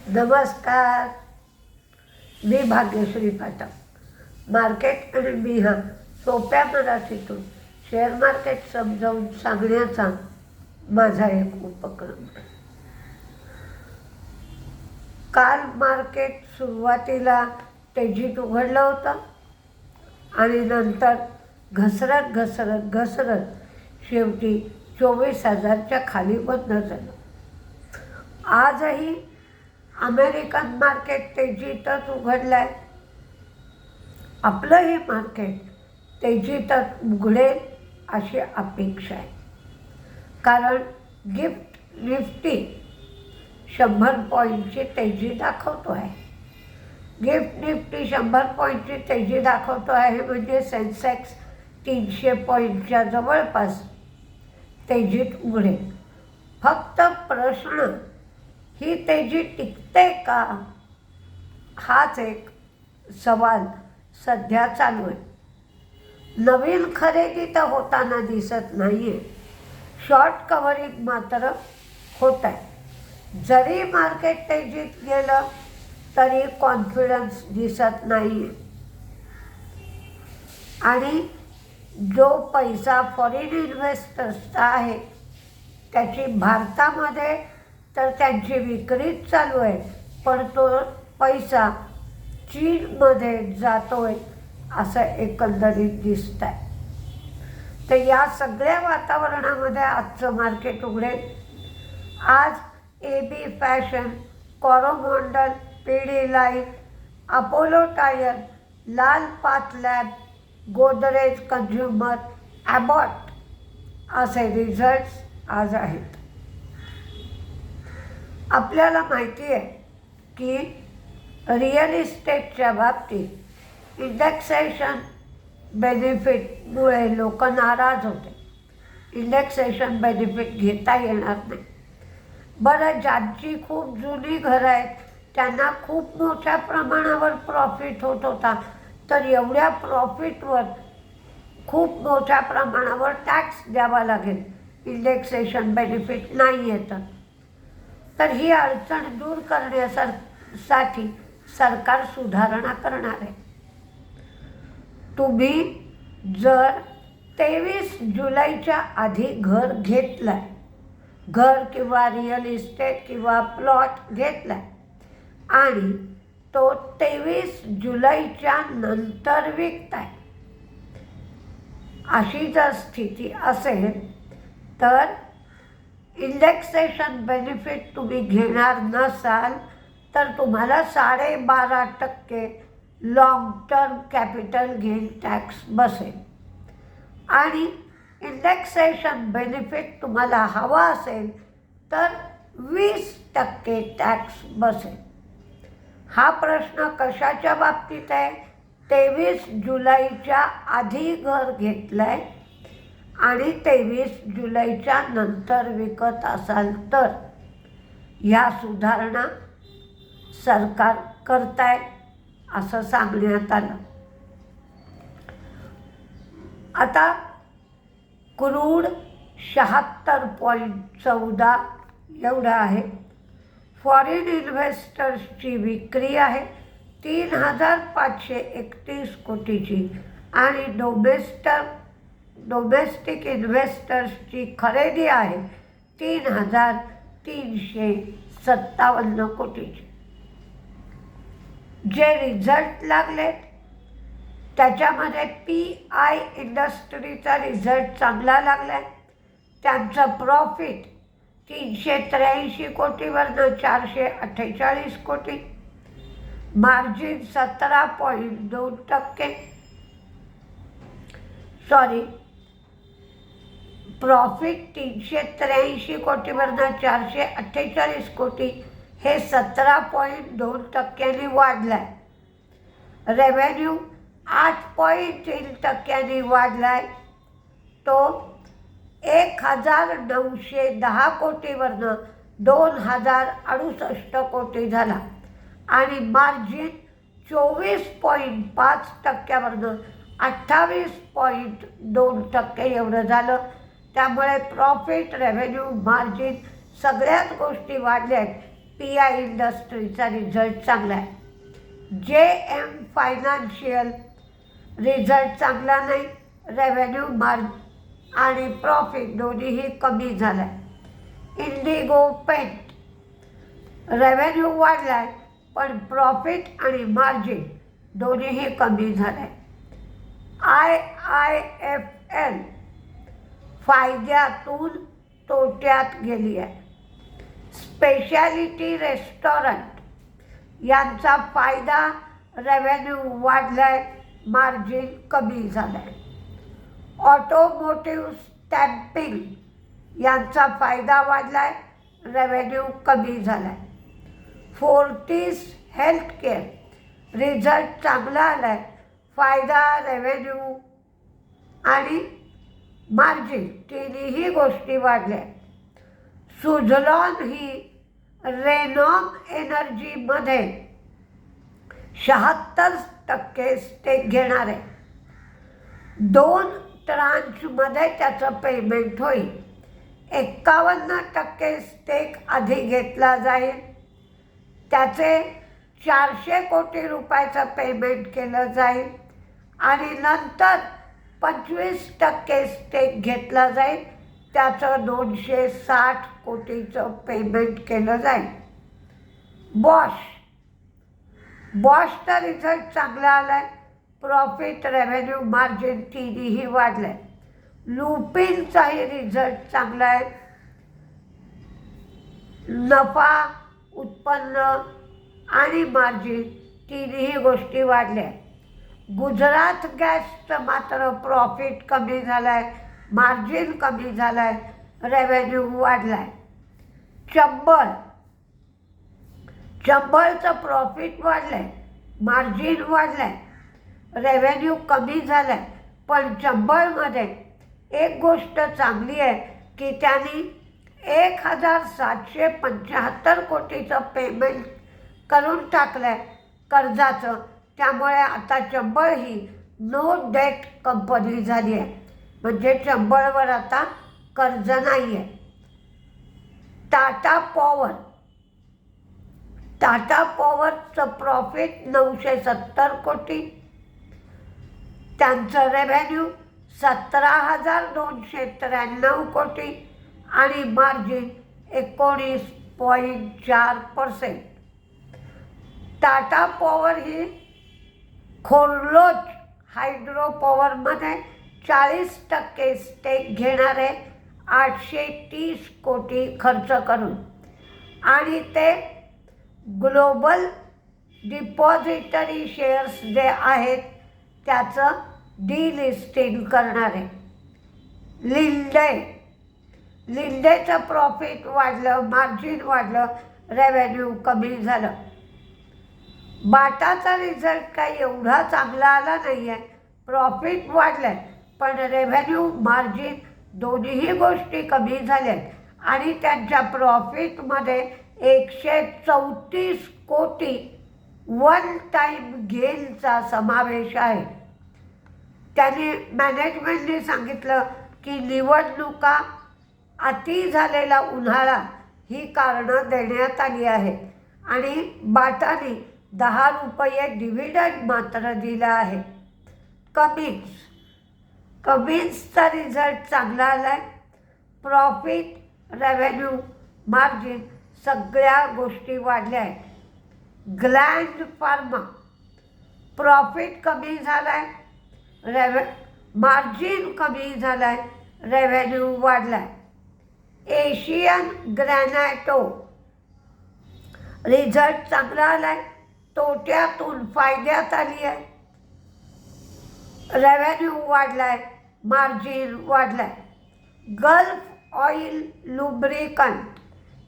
नमस्कार. मी भाग्यश्री पाठक. मार्केट आणि मी हा सोप्या मराठीतून शेअर मार्केट समजावून सांगण्याचा माझा एक उपक्रम आहे. काल मार्केट सुरुवातीला तेजीत उघडलं होतं आणि नंतर घसरत शेवटी 24,000च्या खाली बंद झालं. आजही अमेरिकन मार्केट तेजीतच उघडलं आहे. आपलंही मार्केट तेजीतच उघडेल अशी अपेक्षा आहे, कारण गिफ्ट निफ्टी 100 पॉईंटची तेजी दाखवतो आहे. गिफ्ट निफ्टी 100 पॉईंटची तेजी दाखवतो आहे म्हणजे सेन्सेक्स 300 पॉईंटच्या जवळपास तेजीत उघडेल. फक्त प्रश्न ही तेजी टिकते का, हाच एक सवाल सध्या चालू आहे. नवीन खरेदी तर होताना दिसत नाही आहे, शॉर्ट कव्हरिंग मात्र होत आहे. जरी मार्केट तेजीत गेलं तरी कॉन्फिडन्स दिसत नाही आहे आणि जो पैसा फॉरेन इन्व्हेस्टर्सचा आहे त्याची भारतामध्ये तर त्यांची विक्रीच चालू आहे, पण तो पैसा चीनमध्ये जातोय असं एकंदरीत दिसत आहे. तर या सगळ्या वातावरणामध्ये आजचं मार्केट उघडेल. आज AB fashion, Coromandel, Pidilite, Apollo tyre, लाल पाथलॅब, गोदरेज कंझ्युमर, ॲबॉट असे रिझल्ट्स आज आहेत. आपल्याला माहिती आहे की रिअल इस्टेटच्या बाबतीत इंडेक्सेशन बेनिफिटमुळे लोक नाराज होते. इंडेक्सेशन बेनिफिट घेता येणार नाही. बरं, ज्यांची खूप जुनी घरं आहेत त्यांना खूप मोठ्या प्रमाणावर प्रॉफिट होत होता, तर एवढ्या प्रॉफिटवर खूप मोठ्या प्रमाणावर टॅक्स द्यावा लागेल. इंडेक्सेशन बेनिफिट नाही येतं. तर ही अडचण दूर करण्यासाठी सरकार सुधारणा करणार आहे. तुम्ही जर 23 जुलैच्या आधी घर घेतलं आहे, घर किंवा रिअल इस्टेट किंवा प्लॉट घेतला आहे आणि तो 23 जुलैच्या नंतर विकताय, अशी जर स्थिती असेल तर इंडेक्सेशन बेनिफिट तुम्ही घेणार नसाल तर तुम्हाला 12.5% long term capital gain tax बसेल आणि इंडेक्सेशन बेनिफिट तुम्हाला हवा असेल तर 20% टॅक्स बसेल. हा प्रश्न कशाच्या बाबतीत आहे? 23 जुलैच्या आधी घर घेतलं आहे आणि 23 जुलैच्या नंतर विकत असाल तर. ह्या सुधारणा सरकार करताय असं सांगण्यात आलं. आता क्रूड 76.14 एवढा आहे. फॉरेन इन्व्हेस्टर्सची विक्री आहे 3,531 कोटीची आणि डोमेस्टिक इन्व्हेस्टर्सची खरेदी आहे 3,357 कोटीची. जे रिझल्ट लागले त्याच्यामध्ये PI इंडस्ट्रीचा रिझल्ट चांगला लागला आहे. त्यांचं प्रॉफिट 383 कोटीवरनं 448 कोटी, मार्जिन 17.2%. प्रॉफिट 383 कोटीवरनं 448 कोटी हे 17.2% वाढलं आहे. रेव्हेन्यू 8.3% वाढला आहे. तो 1,910 कोटीवरनं 2,068 कोटी झाला आणि मार्जिन 24.5%वरनं 28.2% एवढं झालं. त्यामुळे प्रॉफिट, रेव्हेन्यू, मार्जिन सगळ्याच गोष्टी वाढल्या आहेत. PI इंडस्ट्रीचा रिझल्ट चांगला आहे. JM फायनान्शियल रिझल्ट चांगला नाही. रेव्हेन्यू मार्ज आणि प्रॉफिट दोन्हीही कमी झाला आहे. इंडिगो पेंट रेव्हेन्यू वाढला आहे पण प्रॉफिट आणि मार्जिन दोन्हीही कमी झालं आहे. IIFL फायद्यातून तोट्यात गेली आहे. स्पेशालिटी रेस्टॉरंट यांचा फायदा, रेव्हेन्यू वाढला आहे, मार्जिन कमी झालं आहे. ऑटोमोटिव्ह स्टॅम्पिंग यांचा फायदा वाढला आहे, रेव्हेन्यू कमी झाला आहे. फोर्टिस हेल्थकेअर रिझल्ट चांगला आला आहे, फायदा, रेव्हेन्यू आणि मार्जिन तिन्ही गोष्टी वाढल्या आहेत. सुझलॉन ही रेनॉन एनर्जीमध्ये 76% स्टेक घेणार आहे. 2 ट्रान्चमध्ये त्याचं पेमेंट होईल. 51% स्टेक आधी घेतला जाईल. त्याचे 400 कोटी रुपयाचं पेमेंट केलं जाईल आणि नंतर 25% स्टेक घेतला जाईल. त्याचं 260 कोटीचं पेमेंट केलं जाईल. बॉशचा रिझल्ट चांगला आला आहे. प्रॉफिट, रेव्हेन्यू, मार्जिन तिन्हीही वाढलं आहे. लुपिनचाही रिझल्ट चांगला आहे. नफा, उत्पन्न आणि मार्जिन तिन्ही गोष्टी वाढल्या आहेत. गुजरात गॅसचं मात्र प्रॉफिट कमी झालं आहे, मार्जिन कमी झालं आहे, रेव्हेन्यू वाढला आहे. चंबळचं प्रॉफिट वाढलं आहे, मार्जिन वाढलं आहे, रेव्हेन्यू कमी झाला आहे. पण चंबळमध्ये एक गोष्ट चांगली आहे की त्यांनी 1775 कोटीचं पेमेंट करून टाकलं आहे कर्जाचं. त्यामुळे आता चंबळ ही नो डेट कंपनी झाली आहे, म्हणजे चंबळवर आता कर्ज नाही आहे. टाटा पॉवरचं प्रॉफिट 970 कोटी, त्यांचं रेव्हेन्यू 17,293 कोटी आणि मार्जिन 19.4%. टाटा पॉवर ही खोरलोच हायड्रो पॉवरमध्ये 40% स्टेक घेणार आहे, 830 कोटी खर्च करून. आणि ते ग्लोबल डिपॉझिटरी शेअर्स जे आहेत त्याचं डिलिस्टिंग करणार आहे. लिंडेचं प्रॉफिट वाढलं, मार्जिन वाढलं, रेव्हेन्यू कमी झालं. बाटाचा रिझल्ट काही एवढा चांगला आला नाही आहे. प्रॉफिट वाढलं आहे पण रेव्हेन्यू, मार्जिन दोन्हीही गोष्टी कमी झाल्या आहेत आणि त्यांच्या प्रॉफिटमध्ये 134 कोटी वन टाईम गेनचा समावेश आहे. त्यांनी मॅनेजमेंटने सांगितलं की निवडणुका, अति झालेला उन्हाळा ही कारणं देण्यात आली आहेत आणि बाटाने 10 रुपये डिव्हिडंड मात्र दिला आहे. कमिन्सचा रिझल्ट चांगला आला आहे. प्रॉफिट, रेव्हेन्यू, मार्जिन सगळ्या गोष्टी वाढल्या आहेत. ग्लँड फार्मा प्रॉफिट कमी झाला आहे, मार्जिन कमी झालं आहे, रेव्हेन्यू वाढला आहे. एशियन ग्रॅनाटो रिझल्ट चांगला आला आहे, तोट्यातून फायद्यात आली आहे, रेव्हेन्यू वाढला आहे, मार्जिन वाढला आहे. गल्फ ऑइल लुब्रिकंट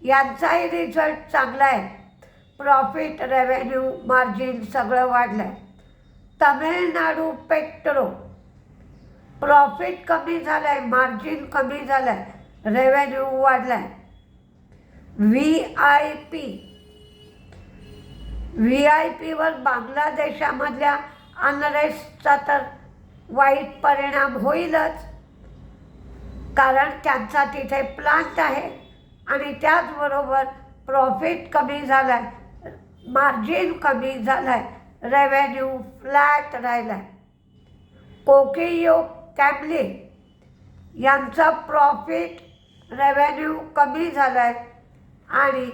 यांचाही रिझल्ट चांगला आहे. प्रॉफिट, रेव्हेन्यू, मार्जिन सगळं वाढलं आहे. तमिळनाडू पेट्रो प्रॉफिट कमी झालं आहे, मार्जिन कमी झालं आहे, रेव्हेन्यू वाढला आहे. व्ही.आय.पीवर बांगलादेशामधल्या अनरेस्टचा तर वाईट परिणाम होईलच, कारण त्यांचा तिथे प्लांट आहे आणि त्याचबरोबर प्रॉफिट कमी झाला आहे, मार्जिन कमी झालं आहे, रेव्हेन्यू फ्लॅट राहिला आहे. कोकियो कॅमली यांचा प्रॉफिट रेव्हेन्यू कमी झाला आहे आणि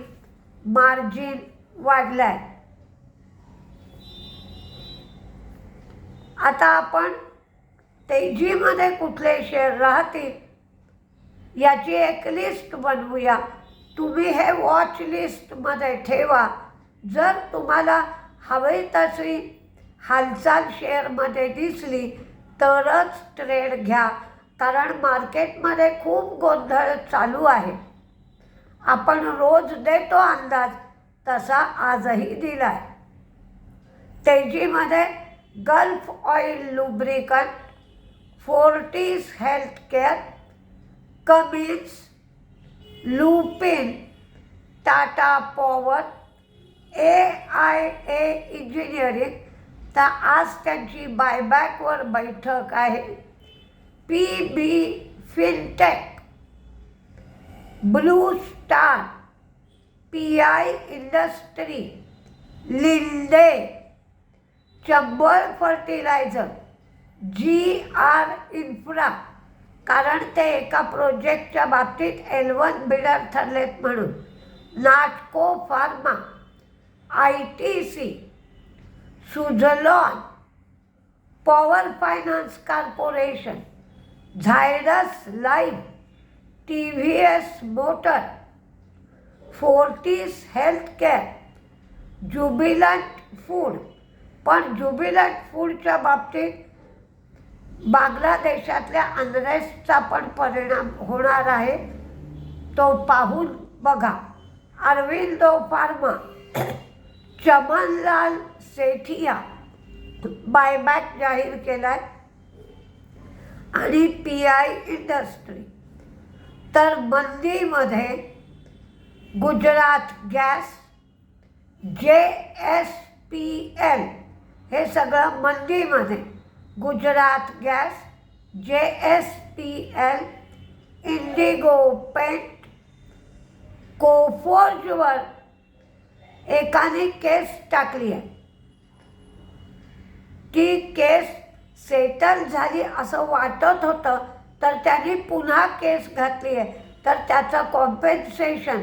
मार्जिन वाढलं आहे. आता आपण तेजीमध्ये कुठले शेअर राहतील याची एक लिस्ट बनवूया. तुम्ही हे वॉच लिस्टमध्ये ठेवा. जर तुम्हाला हवी तशी हालचाल शेअरमध्ये दिसली तरच ट्रेड घ्या, कारण मार्केटमध्ये खूप गोंधळ चालू आहे. आपण रोज देतो अंदाज, तसा आजही दिला आहे. तेजीमध्ये Gulf oil lubricant, Fortis healthcare, Cummins, Lupin, Tata power, AIA engineering, तर आज त्यांची बायबॅकवर बैठक आहे. PB fintech, Blue Star, PI industry, Linde, Chambal fertiliser, GR infra, कारण ते एका प्रोजेक्टच्या बाबतीत L1 बिडर ठरलेत म्हणून, Natco pharma, ITC, Suzlon, power finance corporation, Zydus life, TVS motor, Fortis healthcare, Jubilant food. पण ज्युबिलंट फूडच्या बाबतीत बांगलादेशातल्या अनरेस्टचा पण परिणाम होणार आहे, तो पाहून बघा. अरविंदो फार्मा, चमनलाल सेठिया बायबॅक जाहीर केला आहे आणि PI इंडस्ट्री. तर मंदीमध्ये गुजरात गॅस, JSPL हे सगळं मंदीमध्ये. Gujarat gas, JSPL, Indigo paint, कोफोर्जवर एकाने केस टाकली आहे. ती केस सेटल झाली असं वाटत होतं, तर त्यांनी पुन्हा केस घातली आहे. तर त्याचं कॉम्पेन्सेशन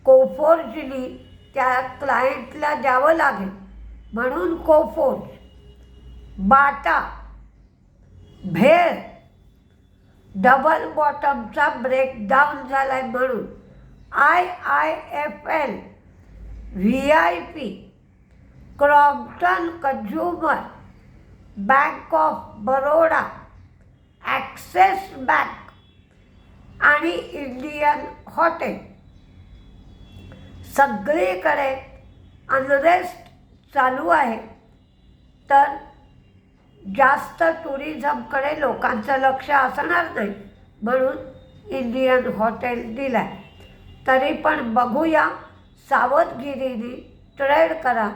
कोफोर्जनी त्या क्लायंटला द्यावं लागेल, म्हणून कोफोर्ज. बाटा, भेळ, डबल बॉटमचा ब्रेकडाऊन झाला आहे म्हणून. IIFL, VIP, Crompton consumer, bank of Baroda, axis bank आणि इंडियन हॉटेल. सगळीकडे अनरेस्ट चालू आहे, तर जास्त टुरिझमकडे लोकांचं लक्ष असणार नाही, म्हणून इंडियन हॉटेल दिलं आहे. तरी पण बघूया, सावधगिरीने ट्रेड करा.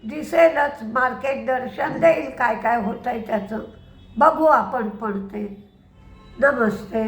दिसेलच, मार्केट दर्शन देईल काय काय होतं आहे त्याचं. बघू आपण पण ते. नमस्ते.